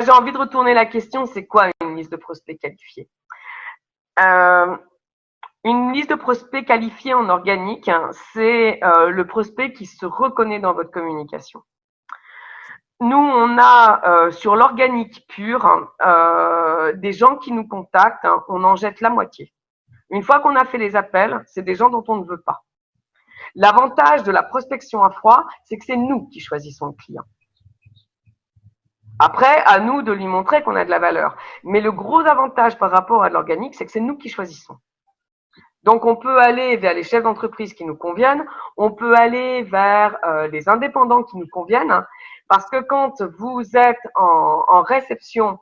j'ai envie de retourner la question, c'est quoi une liste de prospects qualifiés? Une liste de prospects qualifiés en organique, c'est le prospect qui se reconnaît dans votre communication. Nous, on a sur l'organique pur des gens qui nous contactent, on en jette la moitié. Une fois qu'on a fait les appels, c'est des gens dont on ne veut pas. L'avantage de la prospection à froid, c'est que c'est nous qui choisissons le client. Après, à nous de lui montrer qu'on a de la valeur. Mais le gros avantage par rapport à de l'organique, c'est que c'est nous qui choisissons. Donc, on peut aller vers les chefs d'entreprise qui nous conviennent, on peut aller vers les indépendants qui nous conviennent, parce que quand vous êtes en réception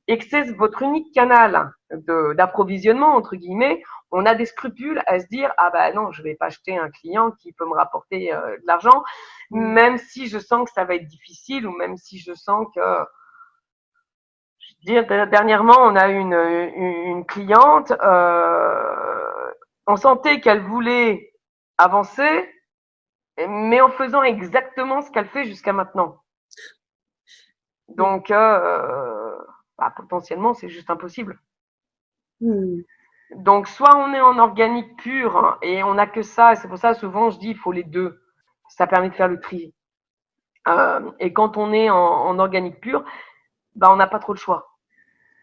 et que c'est votre unique canal d'approvisionnement, entre guillemets, on a des scrupules à se dire « Ah ben non, je vais pas acheter un client qui peut me rapporter de l'argent, même si je sens que ça va être difficile ou même si je sens que… » Je veux dire, dernièrement, on a une cliente, on sentait qu'elle voulait avancer, mais en faisant exactement ce qu'elle fait jusqu'à maintenant. Donc, potentiellement, c'est juste impossible. Donc, soit on est en organique pur et on n'a que ça, et c'est pour ça souvent je dis il faut les deux. Ça permet de faire le tri. Et quand on est en organique pur, on n'a pas trop le choix.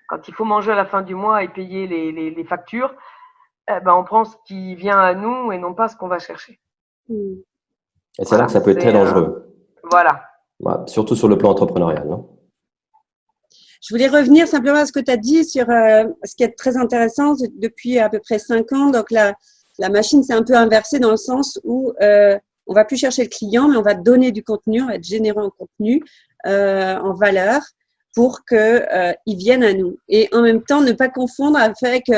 Quand il faut manger à la fin du mois et payer les factures, on prend ce qui vient à nous et non pas ce qu'on va chercher. Et c'est là que ça peut être très dangereux. Voilà. Surtout sur le plan entrepreneurial. Non? Je voulais revenir simplement à ce que tu as dit sur ce qui est très intéressant depuis à peu près 5 ans. Donc, la machine s'est un peu inversée dans le sens où on va plus chercher le client, mais on va donner du contenu, on va être généreux en contenu, en valeur, pour qu'ils viennent à nous. Et en même temps, ne pas confondre avec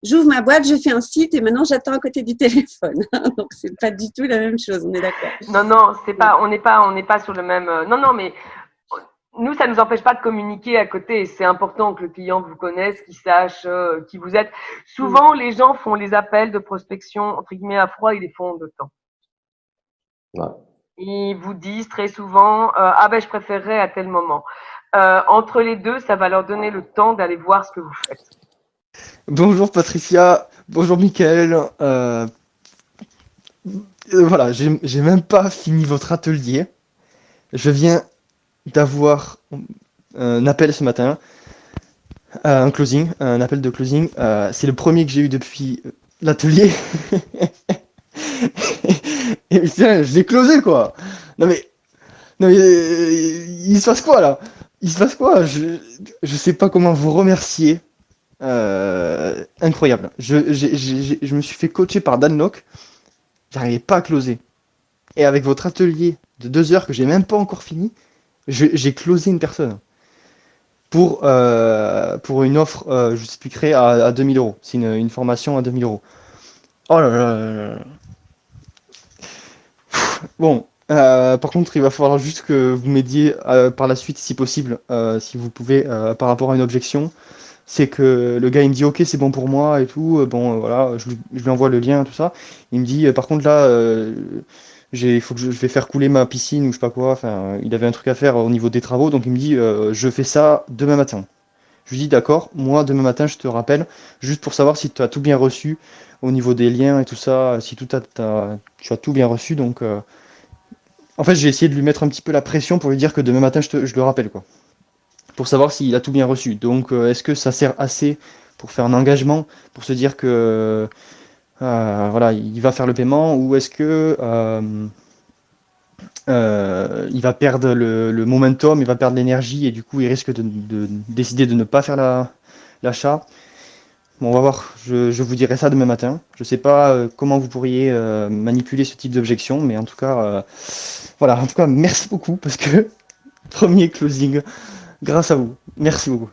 j'ouvre ma boîte, je fais un site et maintenant j'attends à côté du téléphone. Donc, c'est pas du tout la même chose, on est d'accord. Non, c'est pas, on n'est pas sur le même… Non, mais… Nous, ça ne nous empêche pas de communiquer à côté. C'est important que le client vous connaisse, qu'il sache qui vous êtes. Souvent, les gens font les appels de prospection, entre guillemets, à froid, ils les font en 2 temps. Ils vous disent très souvent je préférerais à tel moment. Entre les deux, ça va leur donner le temps d'aller voir ce que vous faites. Bonjour Patricia, bonjour Mickaël. Voilà, j'ai même pas fini votre atelier. Je viens d'avoir un appel ce matin, un appel de closing. C'est le premier que j'ai eu depuis l'atelier. Et putain, je l'ai closé quoi. Non mais il se passe quoi là? Il se passe quoi? Je sais pas comment vous remercier. Incroyable. Je me suis fait coacher par Dan Locke. J'arrivais pas à closer. Et avec votre atelier de 2 heures que j'ai même pas encore fini, j'ai closé une personne pour une offre, je sais plus, créée à 2000 €. C'est une formation à 2000 €. Oh là là là là. Bon, par contre, il va falloir juste que vous m'aidiez par la suite, si possible, si vous pouvez, par rapport à une objection. C'est que le gars, il me dit, ok, c'est bon pour moi et tout. Bon, voilà, je lui envoie le lien, tout ça. Il me dit, par contre, là, il faut que je vais faire couler ma piscine ou je sais pas quoi. Enfin, il avait un truc à faire au niveau des travaux, donc il me dit, je fais ça demain matin. Je lui dis, d'accord, moi, demain matin, je te rappelle, juste pour savoir si tu as tout bien reçu au niveau des liens et tout ça, si tu as tout bien reçu. Donc, en fait, j'ai essayé de lui mettre un petit peu la pression pour lui dire que demain matin, je le rappelle, quoi. Pour savoir s'il a tout bien reçu. Donc, est-ce que ça sert assez pour faire un engagement, pour se dire que voilà, il va faire le paiement, ou est-ce que il va perdre le momentum, il va perdre l'énergie et du coup il risque de décider de ne pas faire l'achat. Bon, on va voir, je vous dirai ça demain matin. Je sais pas comment vous pourriez manipuler ce type d'objection, mais en tout cas, voilà, en tout cas, merci beaucoup parce que premier closing grâce à vous. Merci beaucoup.